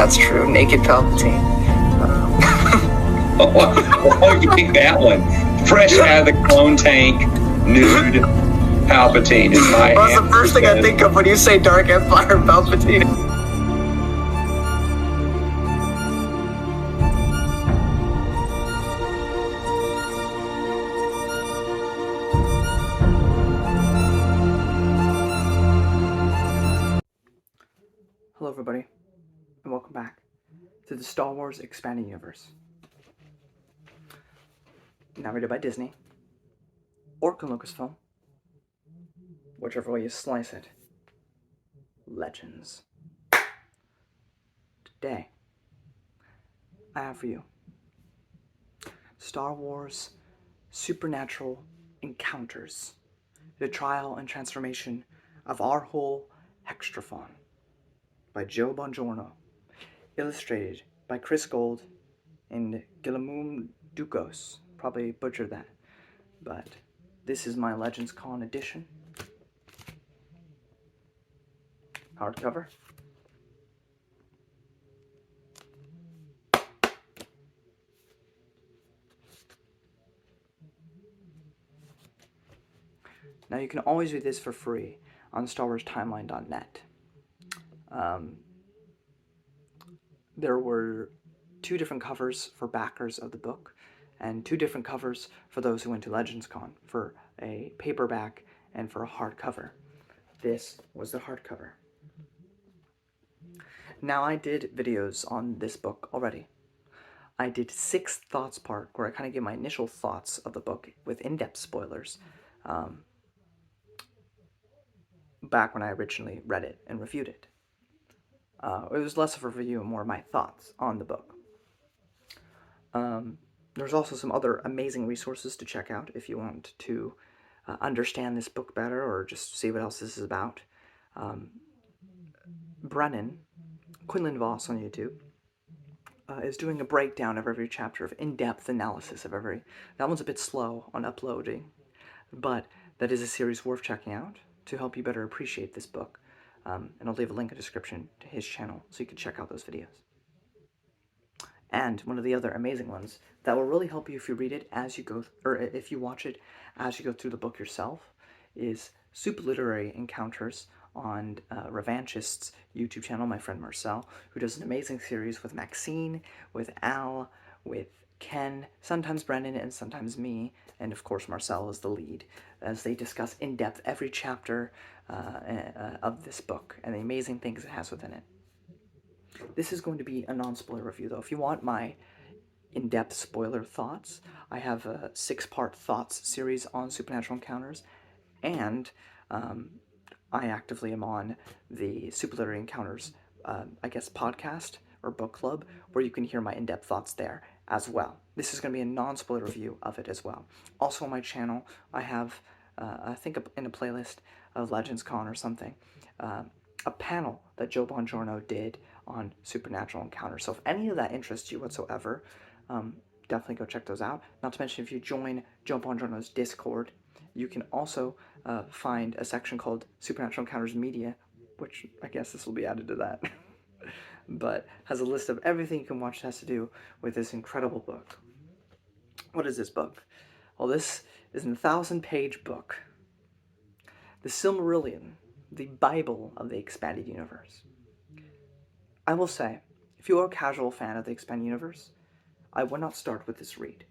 that's true. Naked Palpatine. Oh, you pick that one. Fresh out of the clone tank, nude Palpatine is my Well, that's the first thing I think of when you say Dark Empire Palpatine. Hello everybody, and welcome back to the Star Wars Expanded Universe. Narrated by Disney, or Lucasfilm, whichever way you slice it. Legends. Today, I have for you Star Wars Supernatural Encounters, the trial and transformation of Arhul Hextraphon by Joe Bongiorno, illustrated by Chris Gold and Guillermo Ducos. Probably butchered that, but this is my Legends Con edition. Hardcover. Now you can always read this for free on StarWarsTimeline.net. There were 2 different covers for backers of the book, and 2 different covers for those who went to Legends Con, for a paperback and for a hardcover. This was the hardcover. Now, I did videos on this book already. I did 6 thoughts part, where I kind of gave my initial thoughts of the book with in-depth spoilers, back when I originally read it and reviewed it. It was less of a review and more of my thoughts on the book. There's also some other amazing resources to check out if you want to understand this book better or just see what else this is about. Brennan, Quinlan Voss on YouTube, is doing a breakdown of every chapter, of in-depth analysis of every... That one's a bit slow on uploading, but that is a series worth checking out to help you better appreciate this book. And I'll leave a link in the description to his channel so you can check out those videos. And one of the other amazing ones that will really help you if you read it as you go, or if you watch it as you go through the book yourself, is Super Literary Encounters on Revanchist's YouTube channel, my friend Marcel, who does an amazing series with Maxine, with Al, with Ken, sometimes Brendan, and sometimes me, and of course Marcel is the lead, as they discuss in depth every chapter of this book and the amazing things it has within it. This is going to be a non-spoiler review, though. If you want my in-depth spoiler thoughts, I have a 6-part thoughts series on Supernatural Encounters, and I actively am on the Super Literary Encounters, I guess, podcast or book club, where you can hear my in-depth thoughts there as well. This is going to be a non-spoiler review of it as well. Also on my channel, I have, I think in a playlist of Legends Con or something, a panel that Joe Bongiorno did on Supernatural Encounters. So if any of that interests you whatsoever, definitely go check those out. Not to mention, if you join Joe Bongiorno's Discord, you can also find a section called Supernatural Encounters Media, which I guess this will be added to that, but has a list of everything you can watch that has to do with this incredible book. What is this book? Well, this is a 1,000-page book. The Silmarillion, the Bible of the Expanded Universe. I will say, if you are a casual fan of the Expanded Universe, I would not start with this read.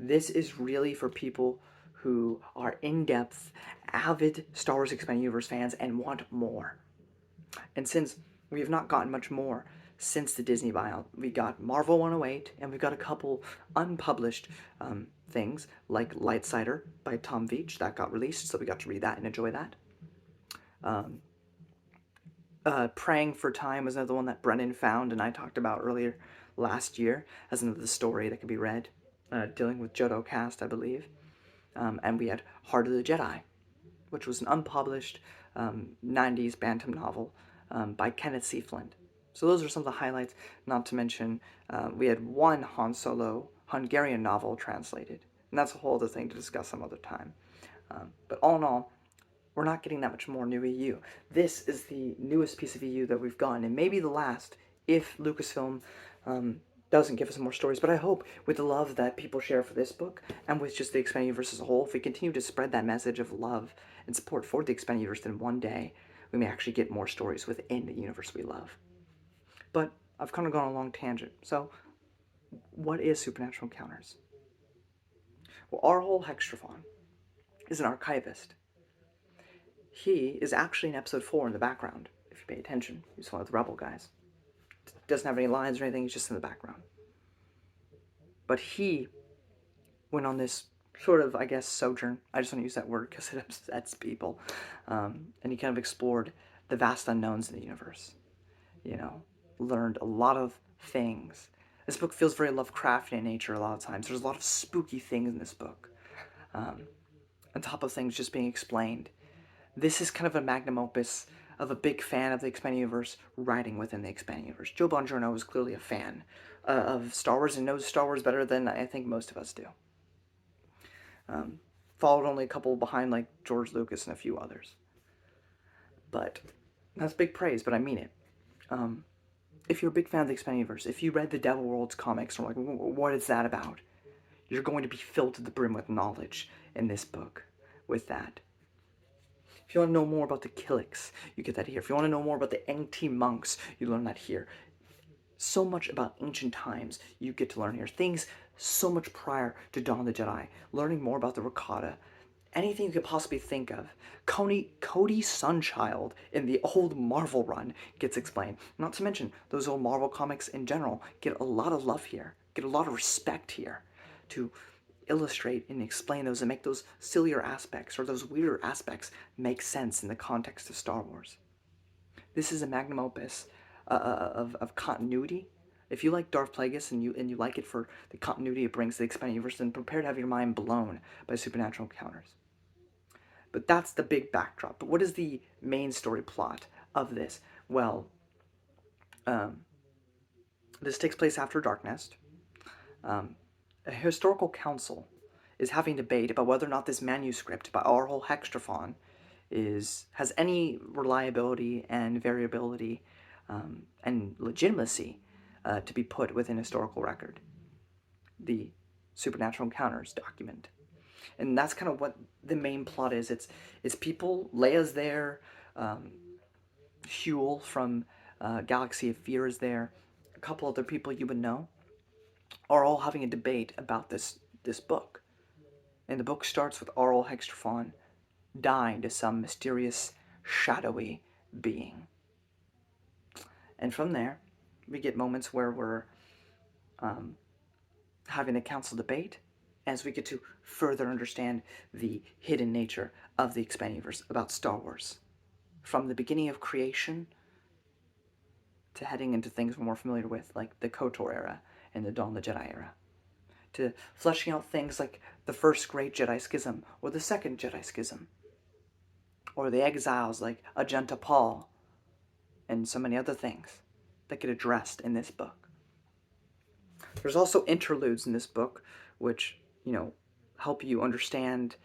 This is really for people who are in-depth, avid Star Wars Expanded Universe fans and want more. And since we have not gotten much more since the Disney buyout, we got Marvel 108, and we've got a couple unpublished things, like Lightsider by Tom Veitch, that got released, so we got to read that and enjoy that. Praying for Time was another one that Brennan found and I talked about earlier last year as another story that could be read, dealing with Jodo Cast, I believe. And we had Heart of the Jedi, which was an unpublished 90s Bantam novel by Kenneth C. Flint. So those are some of the highlights, not to mention we had one Han Solo Hungarian novel translated, and that's a whole other thing to discuss some other time. But all in all, we're not getting that much more new EU. This is the newest piece of EU that we've gotten, and maybe the last if Lucasfilm doesn't give us more stories. But I hope, with the love that people share for this book and with just the expanded universe as a whole, if we continue to spread that message of love and support for the expanded universe, then one day we may actually get more stories within the universe we love. But I've kind of gone a long tangent. So, what is Supernatural Encounters? Well, Arhul Hextraphon is an archivist. He is actually in episode 4 in the background, if you pay attention. He's one of the rebel guys. Doesn't have any lines or anything, he's just in the background. But he went on this sort of, I guess, sojourn. I just want to use that word because it upsets people. And he kind of explored the vast unknowns in the universe. Learned a lot of things. This book feels very Lovecraftian in nature a lot of times. There's a lot of spooky things in this book. On top of things just being explained. This is kind of a magnum opus of a big fan of the expanded universe writing within the expanded universe. Joe Bongiorno is clearly a fan of Star Wars and knows Star Wars better than I think most of us do. Followed only a couple behind, like George Lucas and a few others. But that's big praise, but I mean it. If you're a big fan of the expanded universe, if you read the Devil Worlds comics and are like, what is that about? You're going to be filled to the brim with knowledge in this book with that. If you want to know more about the Killiks, you get that here. If you want to know more about the Engti monks, you learn that here. So much about ancient times you get to learn here. Things so much prior to Dawn of the Jedi. Learning more about the Rakata. Anything you could possibly think of. Cody Sunchild in the old Marvel run gets explained. Not to mention, those old Marvel comics in general get a lot of love here. Get a lot of respect here to illustrate and explain those and make those sillier aspects or those weirder aspects make sense in the context of Star Wars. This is a magnum opus of continuity. If you like Darth Plagueis and you like it for the continuity it brings to the expanded universe, then prepare to have your mind blown by Supernatural Encounters. But that's the big backdrop. But what is the main story plot of this? Well, this takes place after Dark Nest. A historical council is having debate about whether or not this manuscript by Arhul Hextraphon has any reliability and variability and legitimacy to be put within historical record. The Supernatural Encounters document. And that's kind of what the main plot is. It's people, Leia's there, Huel from Galaxy of Fear is there, a couple other people you would know, are all having a debate about this book. And the book starts with Arhul Hextraphon dying to some mysterious, shadowy being. And from there, we get moments where we're having a council debate as we get to further understand the hidden nature of the expanded universe about Star Wars. From the beginning of creation to heading into things we're more familiar with, like the KOTOR era and the Dawn of the Jedi era, to fleshing out things like the first great Jedi Schism or the second Jedi Schism, or the exiles like Ajanta Paul, and so many other things that get addressed in this book. There's also interludes in this book which, help you understand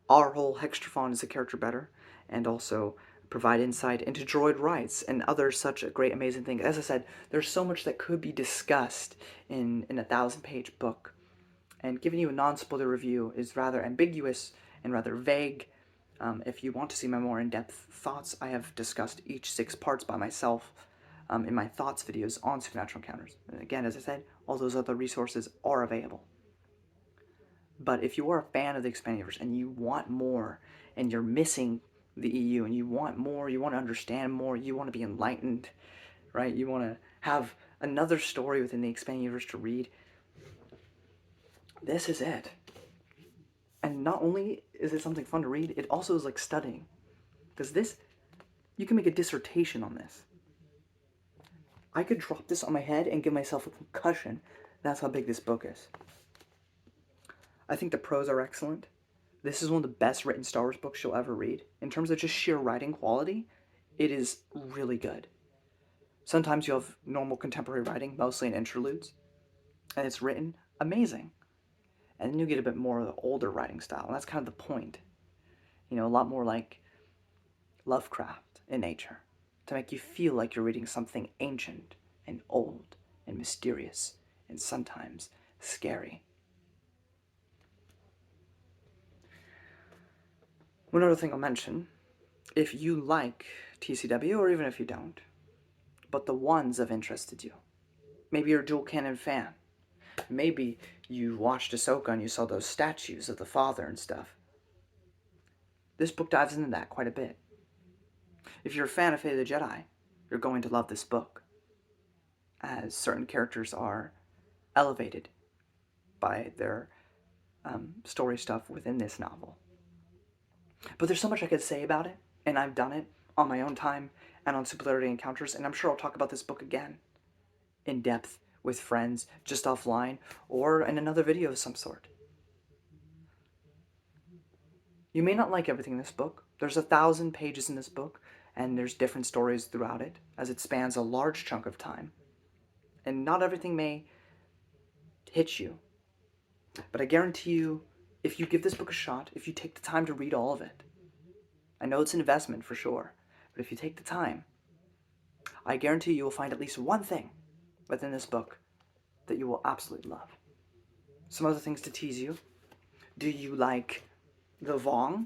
Arhul Hextraphon as a character better, and also provide insight into droid rights and other such great amazing things. As I said, there's so much that could be discussed in a 1,000-page book, and giving you a non-spoiler review is rather ambiguous and rather vague. If you want to see my more in-depth thoughts, I have discussed each 6 parts by myself in my thoughts videos on Supernatural Encounters. And again, as I said, all those other resources are available. But if you are a fan of the expanded universe and you want more, and you're missing the EU, and you want more, you want to understand more, you want to be enlightened, right? You want to have another story within the expanded universe to read, this is it. And not only is it something fun to read, it also is like studying. Because this, you can make a dissertation on this. I could drop this on my head and give myself a concussion. That's how big this book is. I think the prose are excellent. This is one of the best written Star Wars books you'll ever read. In terms of just sheer writing quality, it is really good. Sometimes you have normal contemporary writing, mostly in interludes, and it's written amazing. And then you get a bit more of the older writing style, and that's kind of the point. A lot more like Lovecraft in nature, to make you feel like you're reading something ancient and old and mysterious and sometimes scary. One other thing I'll mention, if you like TCW, or even if you don't, but the ones have interested you. Maybe you're a dual canon fan. Maybe you watched Ahsoka and you saw those statues of the father and stuff. This book dives into that quite a bit. If you're a fan of Fate of the Jedi, you're going to love this book, as certain characters are elevated by their story stuff within this novel. But there's so much I could say about it, and I've done it on my own time and on Super Encounters, and I'm sure I'll talk about this book again in depth with friends, just offline, or in another video of some sort. You may not like everything in this book. There's 1,000 pages in this book, and there's different stories throughout it, as it spans a large chunk of time. And not everything may hit you. But I guarantee you, if you give this book a shot, if you take the time to read all of it, I know it's an investment for sure, but if you take the time, I guarantee you will find at least one thing within this book that you will absolutely love. Some other things to tease you. Do you like the Vong?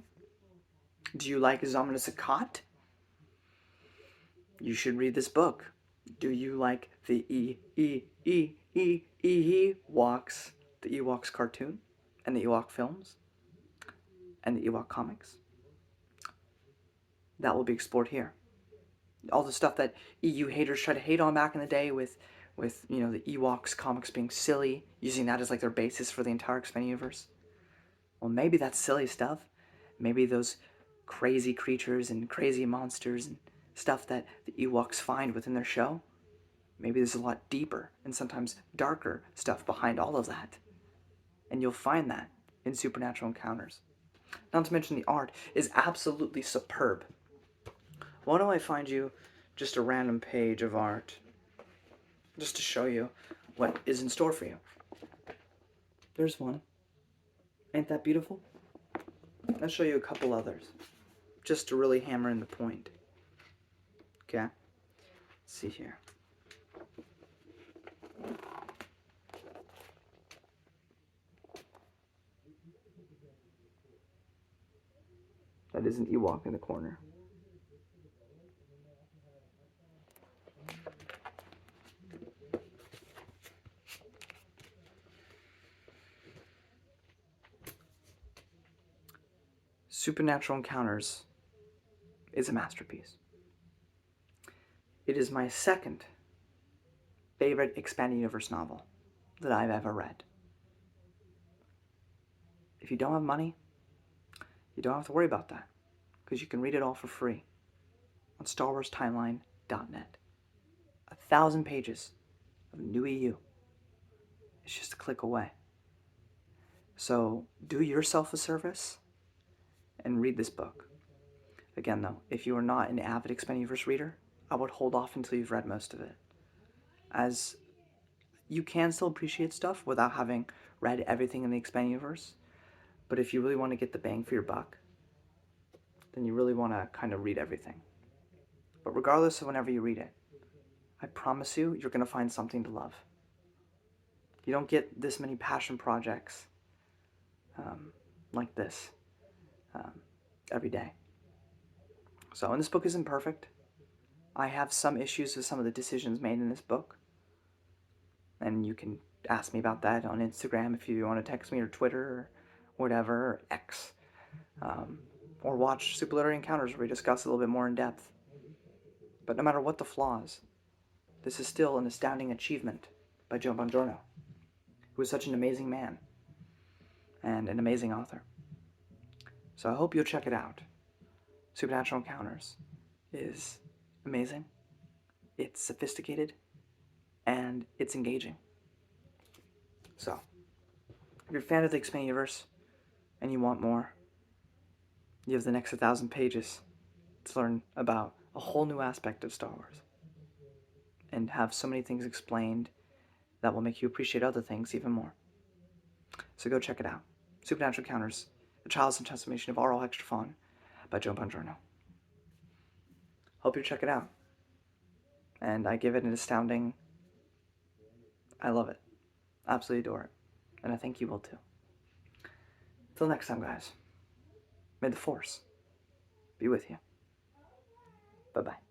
Do you like Zamina Sakat? You should read this book. Do you like the Ewoks? The Ewoks cartoon? And the Ewok films? And the Ewok comics? That will be explored here. All the stuff that EU haters try to hate on back in the day with the Ewoks comics being silly, using that as like their basis for the entire expanded universe. Well, maybe that's silly stuff. Maybe those crazy creatures and crazy monsters and stuff that the Ewoks find within their show, maybe there's a lot deeper and sometimes darker stuff behind all of that. And you'll find that in Supernatural Encounters. Not to mention the art is absolutely superb. Why don't I find you just a random page of art just to show you what is in store for you. There's one. Ain't that beautiful? I'll show you a couple others, just to really hammer in the point. Okay? Let's see here. That is an Ewok in the corner. Supernatural Encounters is a masterpiece. It is my second favorite expanded universe novel that I've ever read. If you don't have money, you don't have to worry about that, because you can read it all for free on StarWarsTimeline.net. 1,000 pages of new EU. It's just a click away. So do yourself a service and read this book. Again, though, if you are not an avid expanded universe reader, I would hold off until you've read most of it, as you can still appreciate stuff without having read everything in the expanded universe. But if you really want to get the bang for your buck, then you really want to kind of read everything. But regardless of whenever you read it, I promise you, you're going to find something to love. You don't get this many passion projects like this every day. So, and this book isn't perfect. I have some issues with some of the decisions made in this book. And you can ask me about that on Instagram if you want to text me, or Twitter, or whatever, or X. Or watch Super Literary Encounters where we discuss a little bit more in depth. But no matter what the flaws, this is still an astounding achievement by Joe Bongiorno, who is such an amazing man and an amazing author. So I hope you'll check it out. Supernatural Encounters is amazing, it's sophisticated, and it's engaging. So, if you're a fan of the expanded universe and you want more, you have the next 1,000 pages to learn about a whole new aspect of Star Wars and have so many things explained that will make you appreciate other things even more. So go check it out. Supernatural Encounters, The Trials and Transformation of Arhul Hextraphon by Joe Bongiorno. Hope you check it out. And I give it an astounding I love it. Absolutely adore it. And I think you will too. Till next time, guys. May the Force be with you. Bye bye.